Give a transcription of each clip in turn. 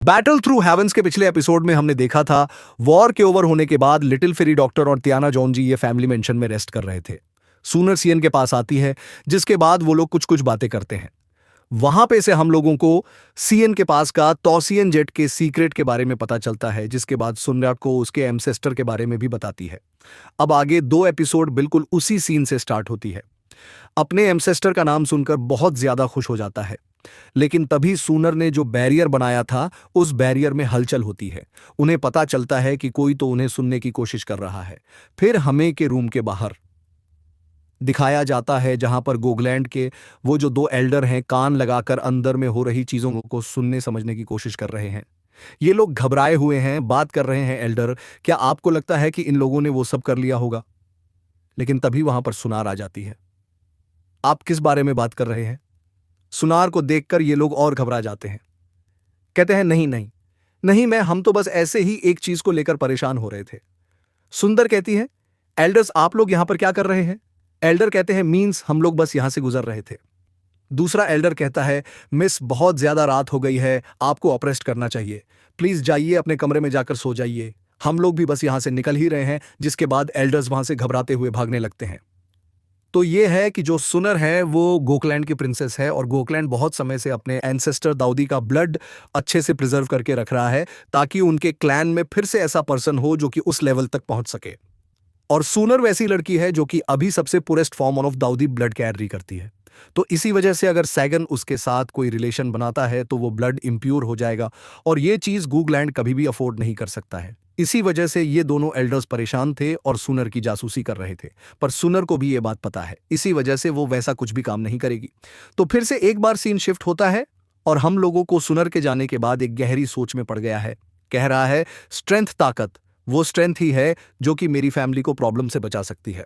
Battle through heavens के पिछले episode में हमने देखा था वॉर के ओवर होने के बाद लिटिल फेरी डॉक्टर और तियाना जॉन जी ये फैमिली मेंशन में रेस्ट कर रहे थे। सूनर सीएन के पास आती है, जिसके बाद वो लोग कुछ कुछ बातें करते हैं। वहां पे से हम लोगों को सीएन के पास का तोसियन जेट के सीक्रेट के बारे में पता चलता है, जिसके बाद सुनरा को उसके एमसेस्टर के बारे में भी बताती है। अब आगे 2 एपिसोड बिल्कुल उसी सीन से स्टार्ट होती है। अपने एमसेस्टर का नाम सुनकर बहुत ज्यादा खुश हो जाता है, लेकिन तभी सूनर ने जो बैरियर बनाया था उस बैरियर में हलचल होती है। उन्हें पता चलता है कि कोई तो उन्हें सुनने की कोशिश कर रहा है। फिर हमें के रूम के बाहर दिखाया जाता है, जहां पर गोगलैंड के वो जो 2 एल्डर हैं कान लगाकर अंदर में हो रही चीजों को सुनने समझने की कोशिश कर रहे हैं। ये लोग घबराए हुए हैं, बात कर रहे हैं। एल्डर, क्या आपको लगता है कि इन लोगों ने वो सब कर लिया होगा? लेकिन तभी वहां पर सुनार आ जाती है। आप किस बारे में बात कर रहे हैं? सुनार को देखकर ये लोग और घबरा जाते हैं। कहते हैं नहीं नहीं नहीं, हम तो बस ऐसे ही एक चीज को लेकर परेशान हो रहे थे। सुंदर कहती है, एल्डर्स आप लोग यहां पर क्या कर रहे हैं? एल्डर कहते हैं, मीन्स हम लोग बस यहां से गुजर रहे थे। दूसरा एल्डर कहता है, मिस बहुत ज्यादा रात हो गई है, आपको ऑपरेस्ट करना चाहिए। प्लीज जाइए, अपने कमरे में जाकर सो जाइए। हम लोग भी बस यहां से निकल ही रहे हैं। जिसके बाद एल्डर्स वहां से घबराते हुए भागने लगते हैं। तो ये है कि जो सुनर है वो गोकलैंड की प्रिंसेस है, और गोकलैंड बहुत समय से अपने एंसेस्टर दाऊदी का ब्लड अच्छे से प्रिजर्व करके रख रहा है, ताकि उनके क्लैन में फिर से ऐसा पर्सन हो जो कि उस लेवल तक पहुंच सके। और सूनर वैसी लड़की है जो कि अभी सबसे purest form of Dawoodi blood carry करती है। तो इसी वजह से अगर सैगन उसके साथ कोई रिलेशन बनाता है तो वो ब्लड इंप्योर हो जाएगा, और ये चीज गोगलैंड कभी भी अफोर्ड नहीं कर सकता है। इसी वजह से ये दोनों एल्डर्स परेशान थे और सुनर की जासूसी कर रहे थे। पर सुनर को भी ये बात पता है, इसी वजह से वो वैसा कुछ भी काम नहीं करेगी। तो फिर से एक बार सीन शिफ्ट होता है और हम लोगों को सुनर के जाने के बाद एक गहरी सोच में पड़ गया है। कह रहा है, स्ट्रेंथ, ताकत, वो स्ट्रेंथ ही है जो कि मेरी फैमिली को प्रॉब्लम से बचा सकती है,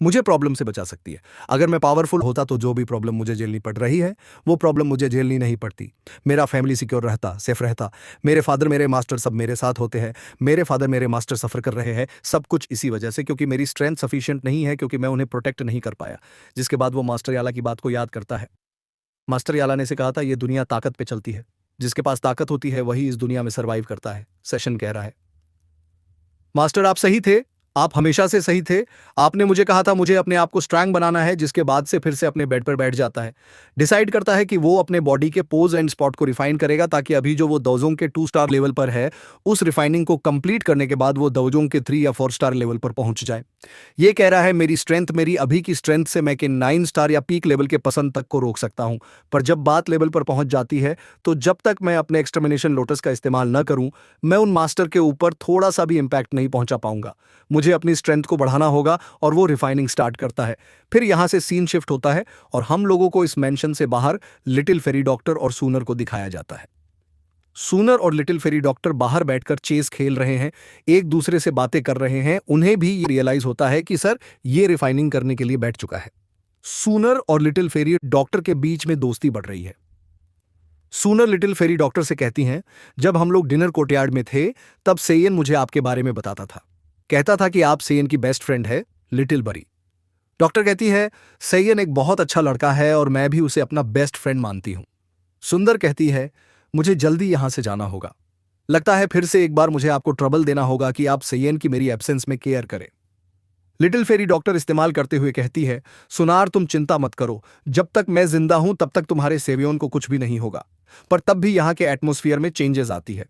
मुझे प्रॉब्लम से बचा सकती है। अगर मैं पावरफुल होता तो जो भी प्रॉब्लम मुझे झेलनी पड़ रही है वो प्रॉब्लम मुझे झेलनी नहीं पड़ती। मेरा फैमिली सिक्योर रहता, सेफ रहता। मेरे फादर, मेरे मास्टर सब मेरे साथ होते हैं। मेरे फादर, मेरे मास्टर सफ़र कर रहे हैं, सब कुछ इसी वजह से, क्योंकि मेरी स्ट्रेंथ सफिशिएंट नहीं है, क्योंकि मैं उन्हें प्रोटेक्ट नहीं कर पाया। जिसके बाद वो मास्टर याला की बात को याद करता है। मास्टर याला ने से कहा था, ये दुनिया ताकत पे चलती है, जिसके पास ताकत होती है वही इस दुनिया में सर्वाइव करता है। सेशन कह रहा है, मास्टर आप सही थे, आप हमेशा से सही थे। आपने मुझे कहा था मुझे अपने आप को स्ट्रांग बनाना है। जिसके बाद से फिर से अपने बेड पर बैठ जाता है। डिसाइड करता है कि वो अपने बॉडी के पोज एंड स्पॉट को रिफाइन करेगा, ताकि अभी जो वो दोजोंग के 2 स्टार लेवल पर है उस रिफाइनिंग को कंप्लीट करने के बाद वो दोजोंग के 3 या 4 स्टार लेवल पर पहुंच जाए। ये कह रहा है, मेरी स्ट्रेंथ, मेरी अभी की स्ट्रेंथ से मैं कि 9 स्टार या पीक लेवल के पसंद तक को रोक सकता हूं। पर जब बात लेवल पर पहुंच जाती है तो जब तक मैं अपने एक्सटर्मिनेशन लोटस का इस्तेमाल न करूं, मैं उन मास्टर के ऊपर थोड़ा सा भी इंपैक्ट नहीं पहुंचा पाऊंगा। मुझे अपनी स्ट्रेंथ को बढ़ाना होगा, और वो रिफाइनिंग स्टार्ट करता है। फिर यहां से सीन शिफ्ट होता है और हम लोगों को इस मेंशन से बाहर लिटिल फेरी डॉक्टर और सूनर को दिखाया जाता है। सूनर और लिटिल फेरी डॉक्टर बाहर बैठकर चेस खेल रहे हैं, एक दूसरे से बातें कर रहे हैं। उन्हें भी रियलाइज होता है कि सर ये रिफाइनिंग करने के लिए बैठ चुका है। सूनर और लिटिल फेरी डॉक्टर के बीच में दोस्ती बढ़ रही है। सूनर लिटिल फेरी डॉक्टर से कहती हैं, जब हम लोग डिनर कोर्टयार्ड में थे तब सेयन मुझे आपके बारे में बताता था। कहता था कि आप सेयन की बेस्ट फ्रेंड है, लिटिल बरी। डॉक्टर कहती है, सेयन एक बहुत अच्छा लड़का है और मैं भी उसे अपना बेस्ट फ्रेंड मानती हूं। सुंदर कहती है, मुझे जल्दी यहां से जाना होगा। लगता है फिर से एक बार मुझे आपको ट्रबल देना होगा कि आप सेयन की मेरी एब्सेंस में केयर करें। लिटिल फेरी डॉक्टर इस्तेमाल करते हुए कहती है, सुनार तुम चिंता मत करो, जब तक मैं जिंदा हूं तब तक तुम्हारे सेवियोन को कुछ भी नहीं होगा। पर तब भी यहां के एटमॉस्फेयर में चेंजेस आती है।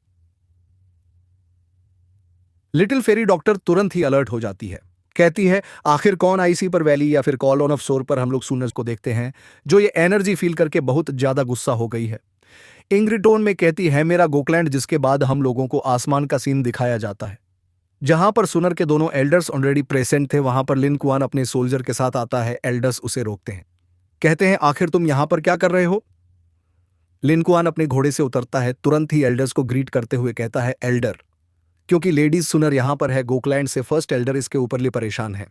लिटिल फेरी डॉक्टर तुरंत ही अलर्ट हो जाती है। कहती है, आखिर कौन आईसी पर वैली या फिर कॉल ऑन ऑफ सोर पर हम लोग सूनर को देखते हैं, जो ये एनर्जी फील करके बहुत ज्यादा गुस्सा हो गई है। इंग्रिटोन में कहती है, मेरा गोकलैंड। जिसके बाद हम लोगों को आसमान का सीन दिखाया जाता है, जहां पर सुनर के दोनों एल्डर्स ऑलरेडी प्रेजेंट थे। वहां पर लिन कुआन अपने सोल्जर के साथ आता है। एल्डर्स उसे रोकते हैं, कहते हैं, आखिर तुम यहां पर क्या कर रहे हो? लिन कुआन अपने घोड़े से उतरता है, तुरंत ही एल्डर्स को ग्रीट करते हुए कहता है, एल्डर। क्योंकि लेडीज सुनर यहां पर है, गोकलैंड से फर्स्ट एल्डर इसके ऊपर लिए परेशान है,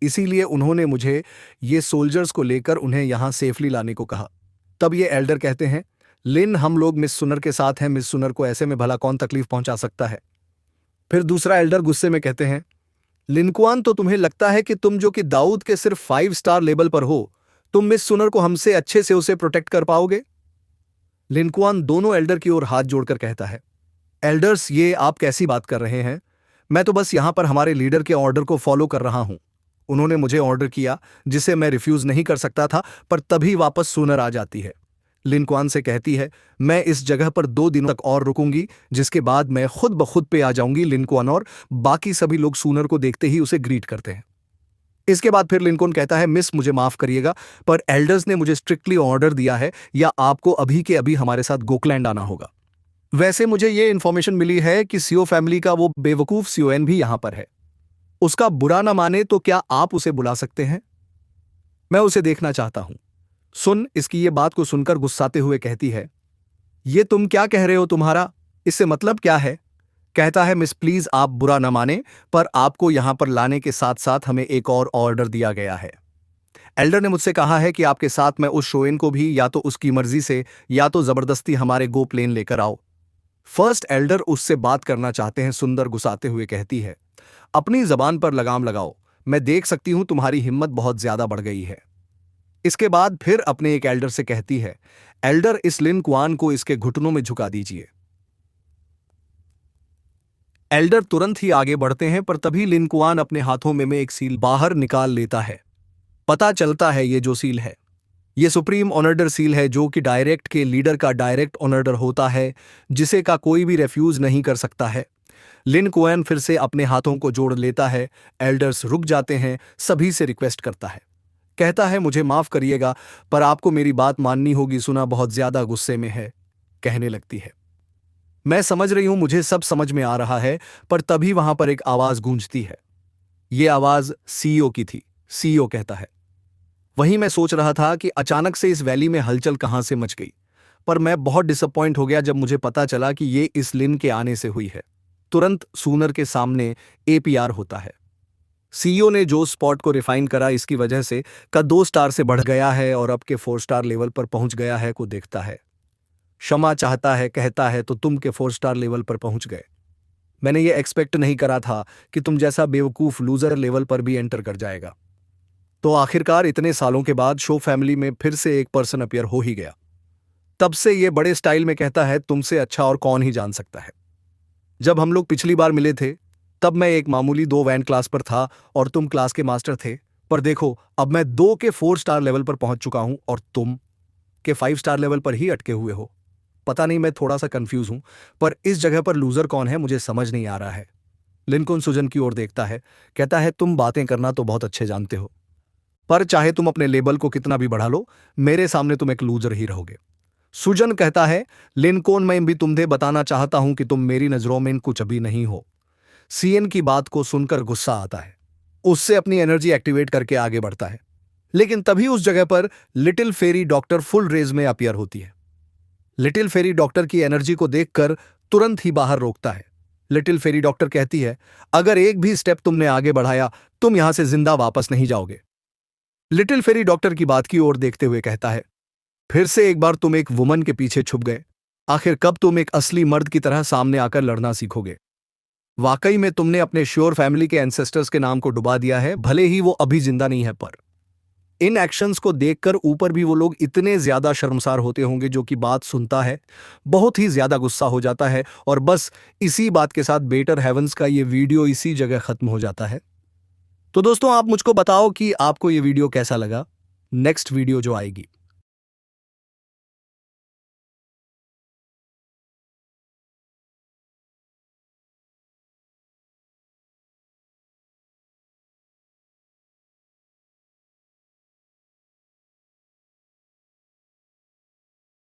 इसीलिए उन्होंने मुझे ये सोल्जर्स को लेकर उन्हें यहां सेफली लाने को कहा। तब ये एल्डर कहते हैं, लिन, हम लोग मिस सुनर के साथ हैं, मिस सुनर को ऐसे में भला कौन तकलीफ पहुंचा सकता है? फिर दूसरा एल्डर गुस्से में कहते हैं, लिनकुआन, तो तुम्हें लगता है कि तुम जो कि दाऊद के सिर्फ 5 स्टार लेवल पर हो, तुम मिस सुनर को हमसे अच्छे से उसे प्रोटेक्ट कर पाओगे? लिनकुआन दोनों एल्डर की ओर हाथ जोड़कर कहता है, एल्डर्स, ये आप कैसी बात कर रहे हैं? मैं तो बस यहाँ पर हमारे लीडर के ऑर्डर को फॉलो कर रहा हूँ। उन्होंने मुझे ऑर्डर किया जिसे मैं रिफ्यूज नहीं कर सकता था, पर तभी वापस सूनर आ जाती है। लिन क्वान से कहती है, मैं इस जगह पर 2 दिनों तक और रुकूंगी, जिसके बाद मैं खुद ब खुद पे आ जाऊंगी। लिन क्वान और बाकी सभी लोग सूनर को देखते ही उसे ग्रीट करते हैं। इसके बाद फिर लिंकॉन कहता है, मिस मुझे माफ करिएगा, पर एल्डर्स ने मुझे स्ट्रिक्टली ऑर्डर दिया है या आपको अभी के अभी हमारे साथ गोकलैंड आना होगा। वैसे मुझे ये इन्फॉर्मेशन मिली है कि सीओ फैमिली का वो बेवकूफ सीओएन भी यहां पर है। उसका बुरा ना माने तो क्या आप उसे बुला सकते हैं? मैं उसे देखना चाहता हूं। सुन इसकी ये बात को सुनकर गुस्साते हुए कहती है, ये तुम क्या कह रहे हो? तुम्हारा इससे मतलब क्या है? कहता है, मिस प्लीज आप बुरा न माने, पर आपको यहां पर लाने के साथ साथ हमें एक और ऑर्डर दिया गया है। एल्डर ने मुझसे कहा है कि आपके साथ मैं उस शोएन को भी या तो उसकी मर्जी से या तो जबरदस्ती हमारे गो प्लेन लेकर आओ। फर्स्ट एल्डर उससे बात करना चाहते हैं। सुंदर गुस्साते हुए कहती है, अपनी जबान पर लगाम लगाओ, मैं देख सकती हूं तुम्हारी हिम्मत बहुत ज्यादा बढ़ गई है। इसके बाद फिर अपने एक एल्डर से कहती है, एल्डर इस लिन क्वान को इसके घुटनों में झुका दीजिए। एल्डर तुरंत ही आगे बढ़ते हैं, पर तभी लिन क्वान अपने हाथों में एक सील बाहर निकाल लेता है। पता चलता है ये जो सील है, ये सुप्रीम ऑनर्डर सील है, जो कि डायरेक्ट के लीडर का डायरेक्ट ऑनर्डर होता है, जिसे का कोई भी रेफ्यूज नहीं कर सकता है। लिन क्वान फिर से अपने हाथों को जोड़ लेता है। एल्डर्स रुक जाते हैं, सभी से रिक्वेस्ट करता है। कहता है, मुझे माफ करिएगा, पर आपको मेरी बात माननी होगी। सुना बहुत ज्यादा गुस्से में है, कहने लगती है, मैं समझ रही हूं, मुझे सब समझ में आ रहा है, पर तभी वहां पर एक आवाज गूंजती है। ये आवाज सीईओ की थी। सीईओ कहता है, वहीं मैं सोच रहा था कि अचानक से इस वैली में हलचल कहां से मच गई, पर मैं बहुत डिसअपॉइंट हो गया जब मुझे पता चला कि ये इस लिन के आने से हुई है। तुरंत सूनर के सामने एपीआर होता है। सीईओ ने जो स्पॉट को रिफाइन करा, इसकी वजह से का 2 स्टार से बढ़ गया है और अब के 4 स्टार लेवल पर पहुंच गया है को देखता है। क्षमा चाहता है, कहता है, तो तुम के 4 स्टार लेवल पर पहुंच गए। मैंने ये एक्सपेक्ट नहीं करा था कि तुम जैसा बेवकूफ लूजर लेवल पर भी एंटर कर जाएगा। तो आखिरकार इतने सालों के बाद शो फैमिली में फिर से एक पर्सन अपीयर हो ही गया। तब से ये बड़े स्टाइल में कहता है, तुमसे अच्छा और कौन ही जान सकता है। जब हम लोग पिछली बार मिले थे, तब मैं एक मामूली 2 वैन क्लास पर था और तुम क्लास के मास्टर थे, पर देखो अब मैं 2 के 4 स्टार लेवल पर पहुंच चुका हूं और तुम के 5 स्टार लेवल पर ही अटके हुए हो। पता नहीं, मैं थोड़ा सा कंफ्यूज हूं, पर इस जगह पर लूजर कौन है मुझे समझ नहीं आ रहा है। लिंकन सुजन की ओर देखता है, कहता है, तुम बातें करना तो बहुत अच्छे जानते हो, पर चाहे तुम अपने लेबल को कितना भी बढ़ा लो, मेरे सामने तुम एक लूजर ही रहोगे। सुजन कहता है, लिंकन, मैं भी तुम्हें बताना चाहता हूं कि तुम मेरी नजरों में कुछ भी नहीं हो। सीएन की बात को सुनकर गुस्सा आता है, उससे अपनी एनर्जी एक्टिवेट करके आगे बढ़ता है, लेकिन तभी उस जगह पर little fairy doctor full raise में अपीयर होती है। लिटिल फेरी डॉक्टर की एनर्जी को देखकर तुरंत ही बाहर रोकता है। लिटिल फेरी डॉक्टर कहती है, अगर एक भी स्टेप तुमने आगे बढ़ाया, तुम यहां से जिंदा वापस नहीं जाओगे। लिटिल फेरी डॉक्टर की बात की ओर देखते हुए कहता है, फिर से एक बार तुम एक वुमन के पीछे छुप गए। आखिर कब तुम एक असली मर्द की तरह सामने आकर लड़ना सीखोगे? वाकई में तुमने अपने श्योर फैमिली के एंसेस्टर्स के नाम को डुबा दिया है, भले ही वो अभी जिंदा नहीं है, पर इन एक्शंस को देखकर ऊपर भी वो लोग इतने ज्यादा शर्मसार होते होंगे। जो कि बात सुनता है बहुत ही ज्यादा गुस्सा हो जाता है और बस इसी बात के साथ बेटर हेवंस का ये वीडियो इसी जगह खत्म हो जाता है। तो दोस्तों, आप मुझको बताओ कि आपको ये वीडियो कैसा लगा। नेक्स्ट वीडियो जो आएगी